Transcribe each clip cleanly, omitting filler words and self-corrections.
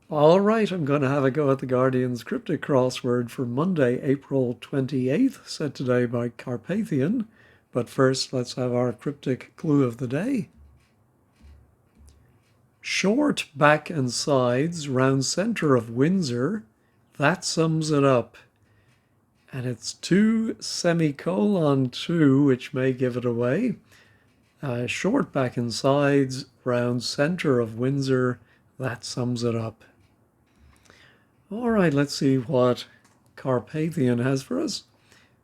All right, I'm going to have a go at the Guardian's Cryptic Crossword for Monday, April 28th, set today by Carpathian. But first, let's have our cryptic clue of the day. Short back and sides, round center of Windsor. That sums it up. And it's 2 semicolon 2, which may give it away. Short back and sides, round center of Windsor. That sums it up. All right, let's see what Carpathian has for us.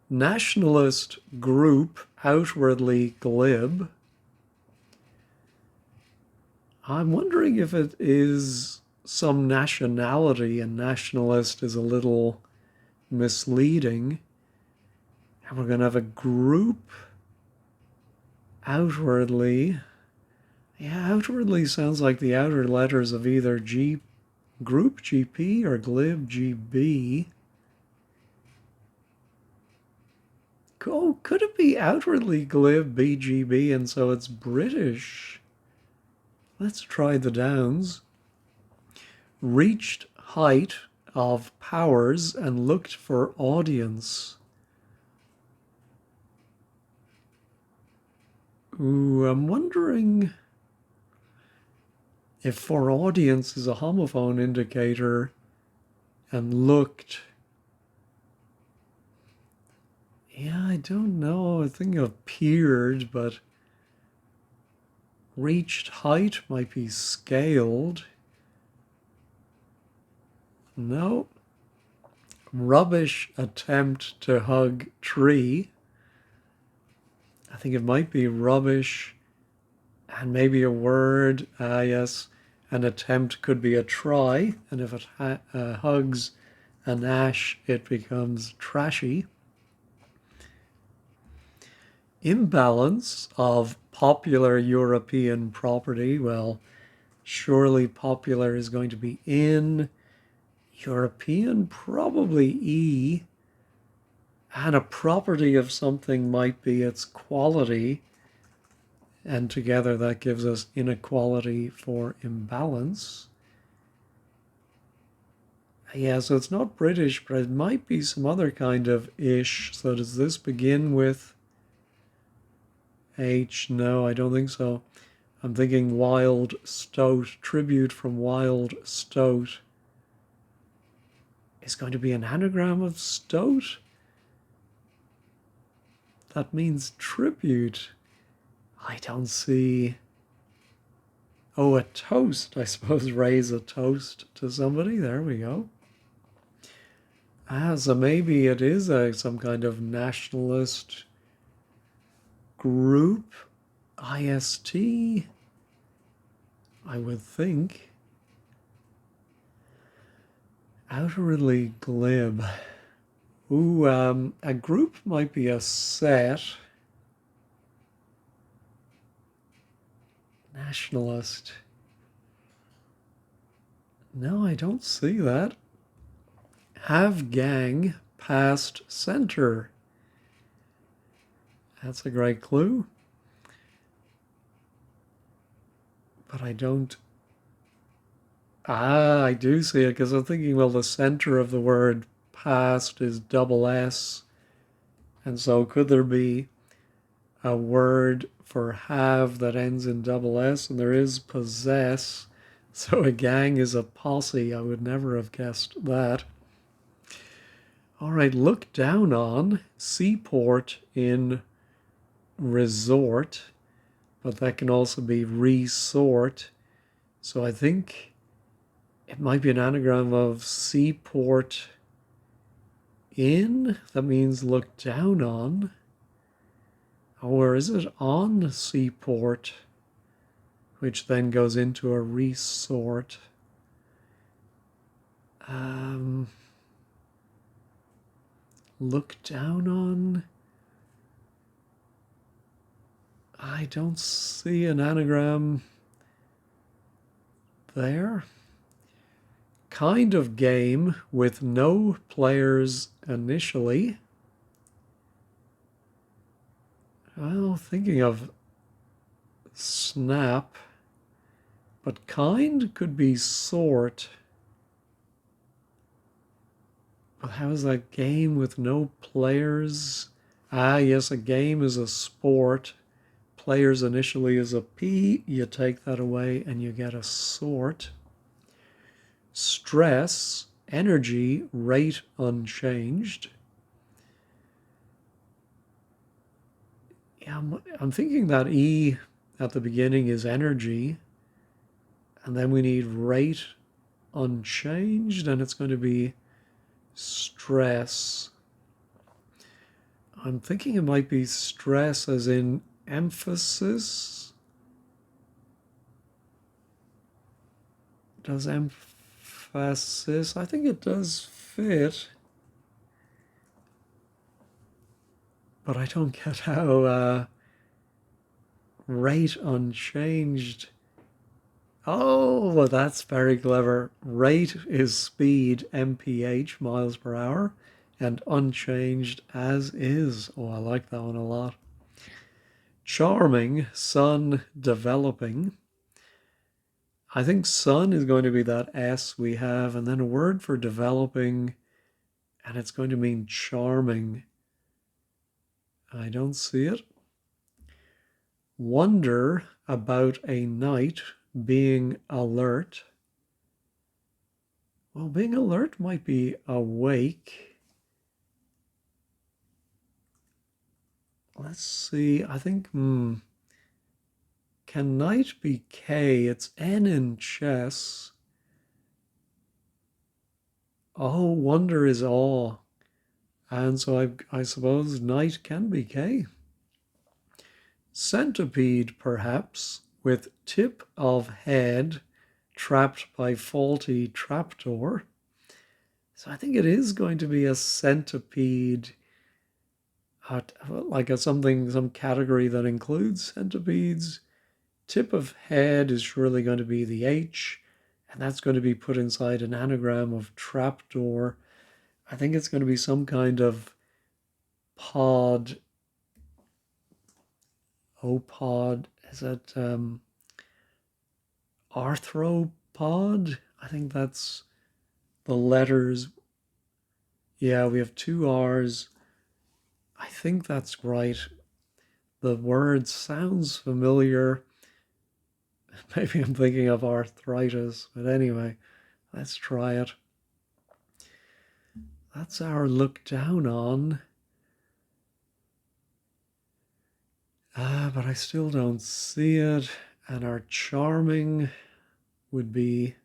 Nationalist group, outwardly glib. I'm wondering if it is some nationality, and nationalist is a little misleading. And we're going to have a group outwardly. Yeah, outwardly sounds like the outer letters of either group GP or glib GB. Oh, could it be outwardly glib BGB and so it's British? Let's try the downs. Reached height of powers and looked for audience. Ooh, I'm wondering if for audience is a homophone indicator and looked. Yeah, I don't know. I think of peered, but reached height might be scaled. No. Rubbish attempt to hug tree. I think it might be rubbish and maybe a word. Yes, an attempt could be a try. And if it hugs an ash, it becomes trashy. Imbalance of popular European property. Well, surely popular is going to be in. European, probably E. And a property of something might be its quality. And together that gives us inequality for imbalance. Yeah, so it's not British, but it might be some other kind of ish. So does this begin with H? No, I don't think so. I'm thinking wild stoat, tribute from wild stoat. Is going to be an anagram of stoat? That means tribute. I don't see. Oh, a toast. I suppose raise a toast to somebody. There we go. So maybe it is some kind of nationalist group. IST, I would think. Outwardly glib. Ooh, a group might be a set. Nationalist. No, I don't see that. Have gang past center. That's a great clue. But I don't. I do see it because I'm thinking, well, the center of the word past is double S. And so could there be a word for have that ends in double S? And there is possess. So a gang is a posse. I would never have guessed that. All right, look down on seaport in resort, but that can also be resort. So I think it might be an anagram of seaport in. That means look down on. Or is it on seaport, which then goes into a resort? Look down on. I don't see an anagram there. Kind of game with no players initially. Well, thinking of snap, but kind could be sort. But how is that game with no players? Ah, yes, a game is a sport. Players initially is a P. You take that away and you get a sort. Stress, energy, rate unchanged. Yeah, I'm thinking that E at the beginning is energy, and then we need rate unchanged, and it's going to be stress. I'm thinking it might be stress as in emphasis. Does emphasis? I think it does fit, but I don't get how rate unchanged. Oh, well, that's very clever. Rate is speed, mph, miles per hour, and unchanged as is. Oh, I like that one a lot. Charming, sun, developing. I think sun is going to be that S we have, and then a word for developing, and it's going to mean charming. I don't see it. Wonder about a night being alert. Well, being alert might be awake. Let's see. I think, can night be K? It's N in chess. Oh, wonder is awe. And so I suppose night can be K. Centipede, perhaps, with tip of head trapped by faulty trapdoor. So I think it is going to be a centipede, like some category that includes centipedes. Tip of head is surely going to be the H, and that's going to be put inside an anagram of trapdoor. I think it's going to be some kind of pod. Opod. Is it arthropod? I think that's the letters. Yeah, we have two R's. I think that's right. The word sounds familiar. Maybe I'm thinking of arthritis, but anyway, let's try it. That's our look down on. But I still don't see it. And our charming would be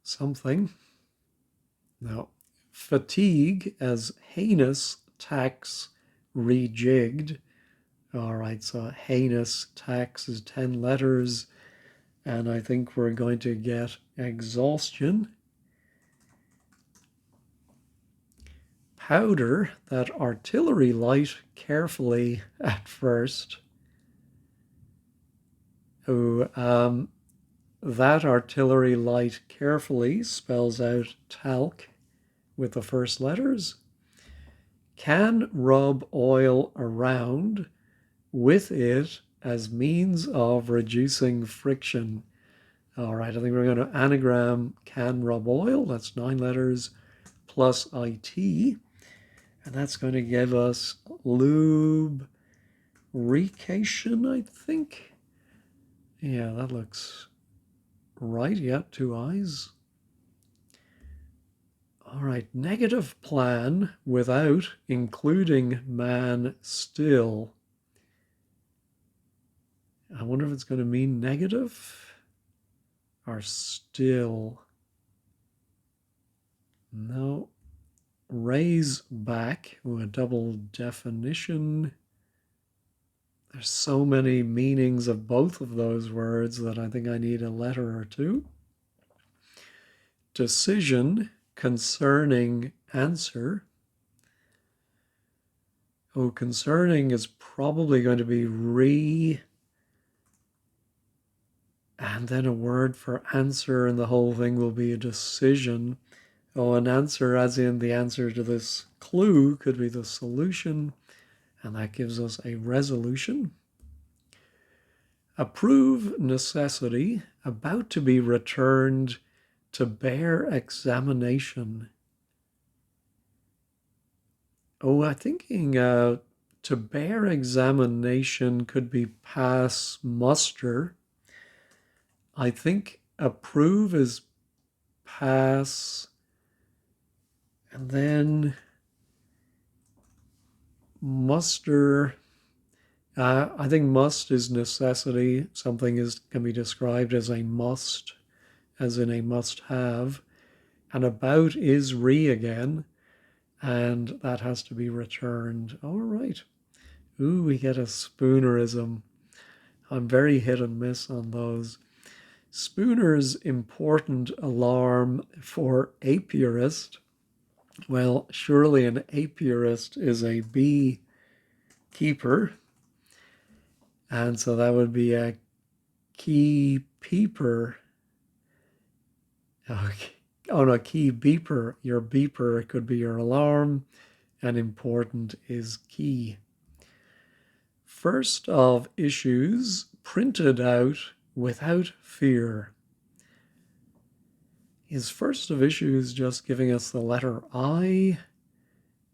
something. No. Fatigue as heinous tax rejigged. All right, so heinous tax is 10 letters, and I think we're going to get exhaustion. Powder that artillery light carefully at first. Oh, that artillery light carefully spells out talc with the first letters. Can rub oil around with it as means of reducing friction. All right, I think we're going to anagram can rub oil. That's 9 letters plus IT. And that's going to give us lubrication, I think. Yeah, that looks right. Yeah, 2 I's. All right, negative plan without including man still. I wonder if it's going to mean negative or still. No. Raise back, a double definition. There's so many meanings of both of those words that I think I need a letter or two. Decision concerning answer. Oh, concerning is probably going to be and then a word for answer, and the whole thing will be a decision. Oh, an answer as in the answer to this clue could be the solution, and that gives us a resolution. Approve necessity, about to be returned to bear examination. Oh, I'm thinking to bear examination could be pass muster. I think approve is pass, and then muster. I think must is necessity. Something can be described as a must, as in a must have. And about is re again, and that has to be returned. All right. Ooh, we get a spoonerism. I'm very hit and miss on those. Spooner's important alarm for apiarist. Well, surely an apiarist is a bee keeper. And so that would be a key peeper. Okay. Oh no, key beeper. Your beeper could be your alarm, and important is key. First of issues, printed out without fear. Is first of issues just giving us the letter I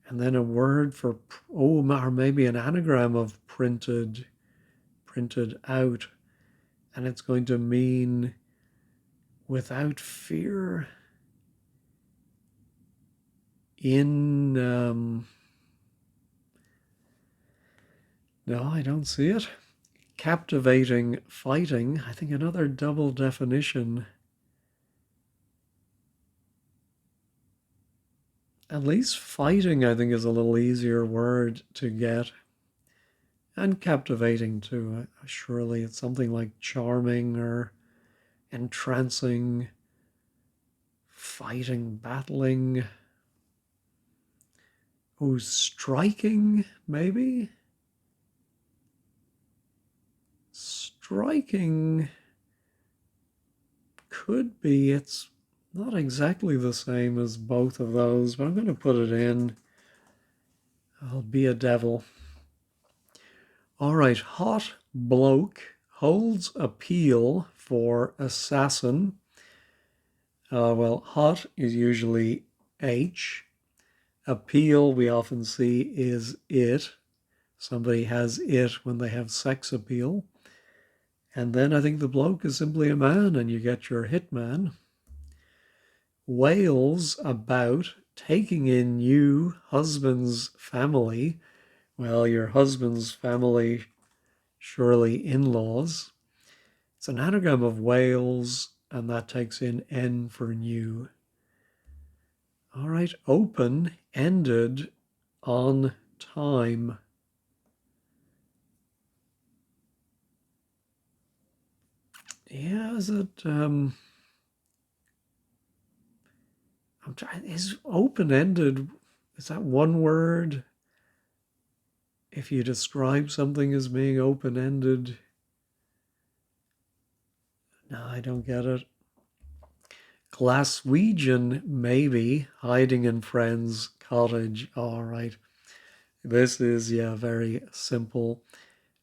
and then a word for, or maybe an anagram of printed out, and it's going to mean without fear in, no, I don't see it. Captivating fighting, I think another double definition. At least fighting, I think, is a little easier word to get. And captivating too. Surely it's something like charming or entrancing, fighting, battling. Oh, striking, maybe? Striking could be. It's not exactly the same as both of those, but I'm going to put it in. I'll be a devil. All right, hot bloke holds appeal for assassin. Well, hot is usually H. Appeal, we often see, is it. Somebody has it when they have sex appeal. And then I think the bloke is simply a man, and you get your hitman. Wails about taking in new husband's family. Well, your husband's family, surely in-laws. It's an anagram of Wales, and that takes in N for new. All right, open, ended, on time. Yeah, is it, I'm trying, is open-ended, is that one word? If you describe something as being open-ended, no, I don't get it. Glaswegian, maybe, hiding in friend's cottage. All right. This is, yeah, very simple.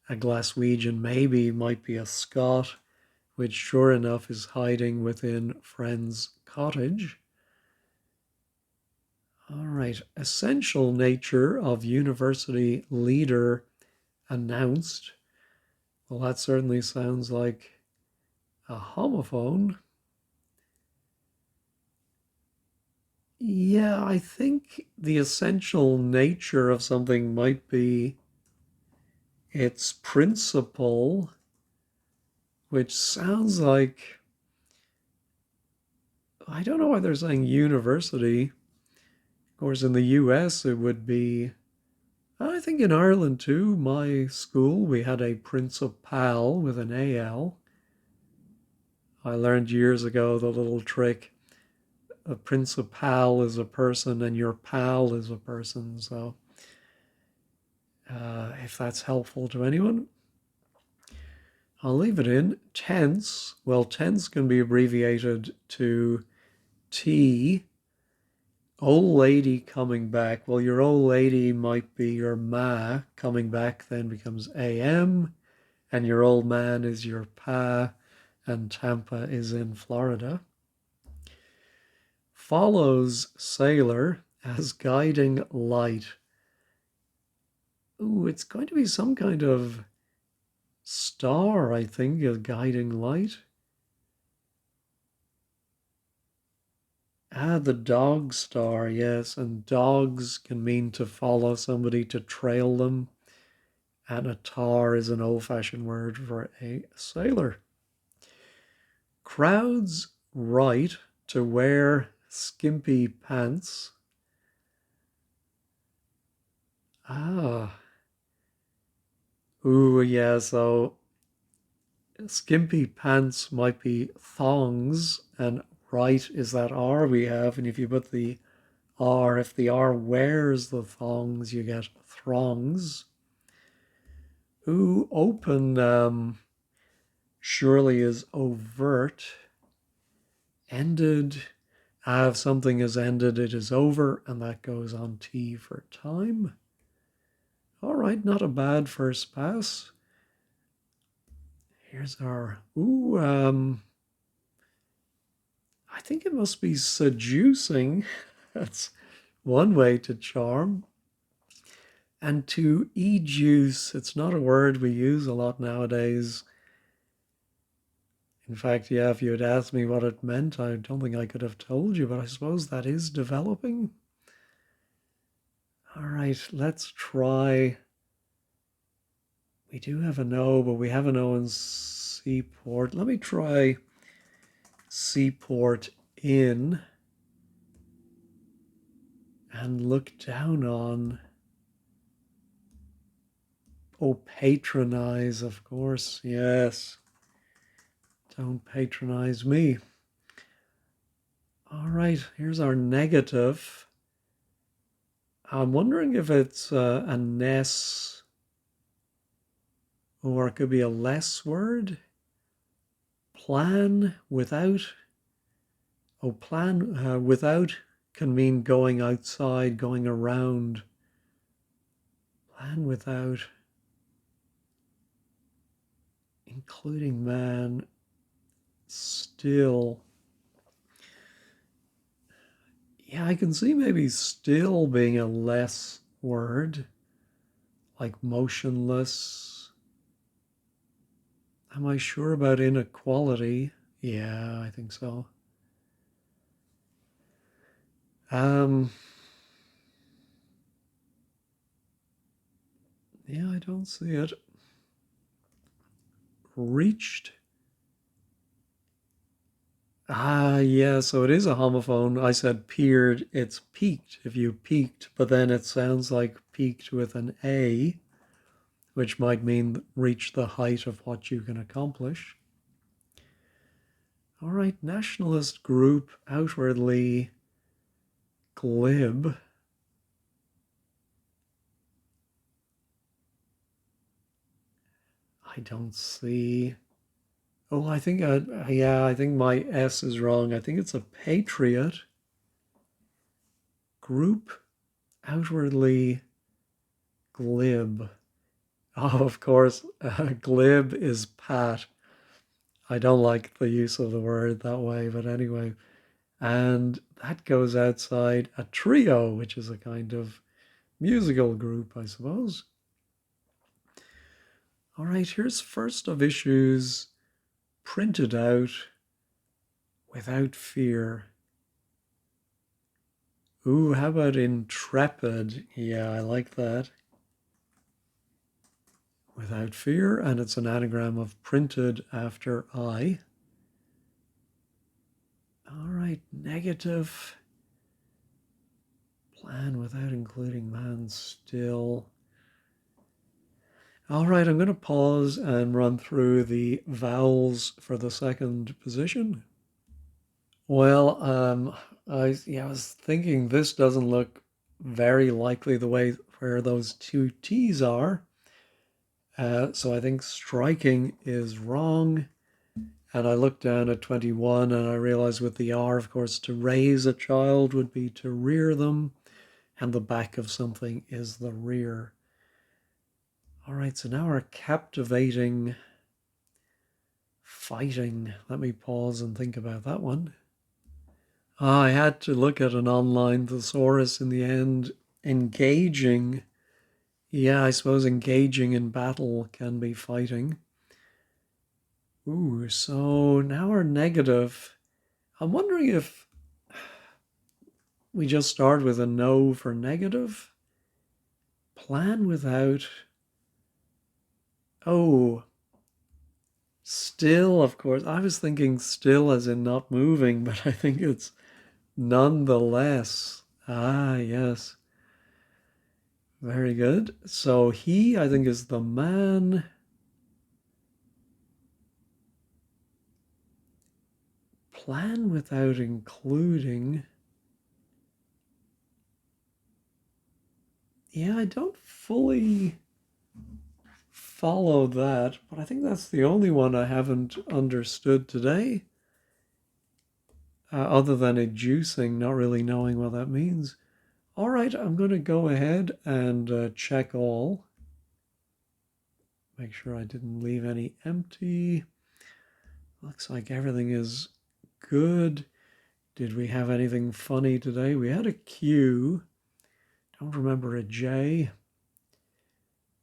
A Glaswegian maybe might be a Scot, which sure enough is hiding within friend's cottage. All right. Essential nature of university leader announced. Well, that certainly sounds like a homophone. Yeah, I think the essential nature of something might be its principle, which sounds like, I don't know why they're saying university. Of course, in the US, it would be, I think in Ireland too, my school, we had a principal with an AL. I learned years ago the little trick. A principal is a person and your pal is a person. So if that's helpful to anyone, I'll leave it in. Tense, well, tense can be abbreviated to T. Old lady coming back. Well, your old lady might be your ma. Coming back then becomes AM. And your old man is your pa. And Tampa is in Florida. follows sailor as guiding light. Ooh, it's going to be some kind of star, I think, as guiding light. Ah, the dog star, yes. And dogs can mean to follow somebody, to trail them. And a tar is an old-fashioned word for a sailor. Crowds right to wear skimpy pants. Ah. Ooh, yeah, so skimpy pants might be thongs, and right is that R we have, and if you put the R, if the R wears the thongs, you get throngs. Ooh, open surely is overt. Ended, if something is ended, it is over, and that goes on T for time. All right, not a bad first pass. Here's our, I think it must be seducing. That's one way to charm. And to educe, it's not a word we use a lot nowadays. In fact, yeah, if you had asked me what it meant, I don't think I could have told you, but I suppose that is developing. All right, let's try. We do have an O, but we have an O in seaport. Let me try seaport in and look down on. Oh, patronize, of course. Yes. Don't patronize me. All right, here's our negative. I'm wondering if it's a ness or it could be a less word. Plan without. Oh, plan without can mean going outside, going around. Plan without. Including man. Still. Yeah, I can see maybe still being a less word, like motionless. Am I sure about inequality? Yeah, I think so. Yeah, I don't see it. Reached. Ah, yeah, so it is a homophone. I said peered, it's peaked if you peaked, but then it sounds like peaked with an A, which might mean reach the height of what you can accomplish. All right, nationalist group, outwardly glib. I don't see. Oh, I think, yeah, I think my S is wrong. I think it's a patriot group, outwardly glib. Oh, of course, glib is pat. I don't like the use of the word that way, but anyway. And that goes outside a trio, which is a kind of musical group, I suppose. All right, here's first of issues printed out without fear. Ooh, how about intrepid? Yeah, I like that. Without fear, and it's an anagram of printed after I. All right, negative. Plan without including man still. All right, I'm going to pause and run through the vowels for the second position. Well, I was thinking this doesn't look very likely the way where those two T's are. So I think striking is wrong. And I looked down at 21 and I realized with the R, of course, to raise a child would be to rear them. And the back of something is the rear. All right, so now our captivating fighting. Let me pause and think about that one. I had to look at an online thesaurus in the end. Engaging. Yeah, I suppose engaging in battle can be fighting. Ooh, so now our negative. I'm wondering if we just start with a no for negative. Plan without. Oh, still, of course. I was thinking still as in not moving, but I think it's nonetheless. Ah, yes. Very good. So he, I think, is the man. Plan without including. Yeah, I don't fully follow that, but I think that's the only one I haven't understood today, other than educing, not really knowing what that means. All right, I'm going to go ahead and check all. Make sure I didn't leave any empty. Looks like everything is good. Did we have anything funny today? We had a Q. Don't remember a J.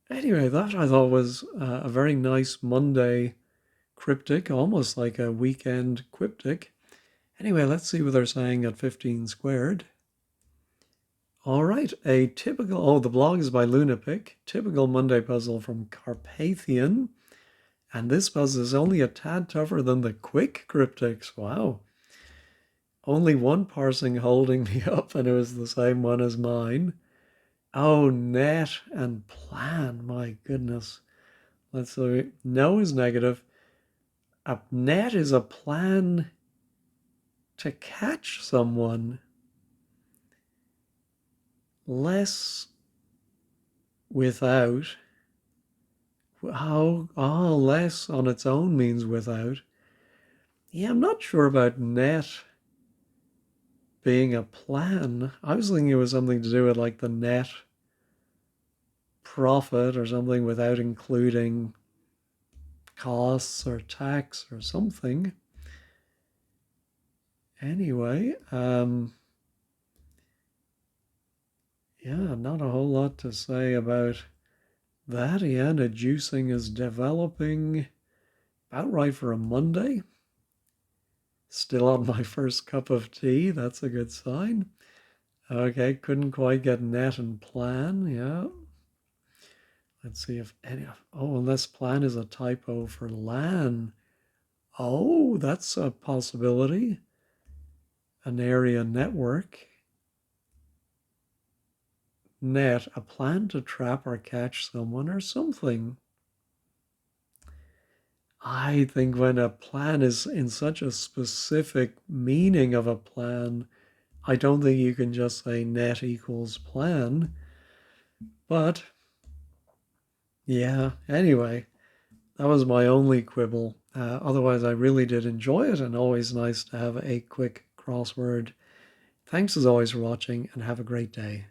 Anyway, that I thought was a very nice Monday cryptic, almost like a weekend cryptic. Anyway, let's see what they're saying at 15 squared. All right, a typical, oh, the blog is by Lunapic, typical Monday puzzle from Carpathian. And this puzzle is only a tad tougher than the quick cryptics. Wow. Only one parsing holding me up, and it was the same one as mine. Oh, net and plan. My goodness. Let's see. No is negative. A net is a plan to catch someone. Less without. How? Oh, less on its own means without. Yeah, I'm not sure about net being a plan. I was thinking it was something to do with like the net profit or something without including costs or tax or something. Anyway, yeah, not a whole lot to say about that. Yeah, the juicing is developing about right for a Monday. Still on my first cup of tea. That's a good sign. Okay, couldn't quite get net and plan. Yeah. Let's see if any. Oh, unless plan is a typo for LAN. Oh, that's a possibility. An area network. Net, a plan to trap or catch someone or something. I think when a plan is in such a specific meaning of a plan, I don't think you can just say net equals plan. But yeah, anyway, that was my only quibble. Otherwise, I really did enjoy it, and always nice to have a quick crossword. Thanks as always for watching, and have a great day.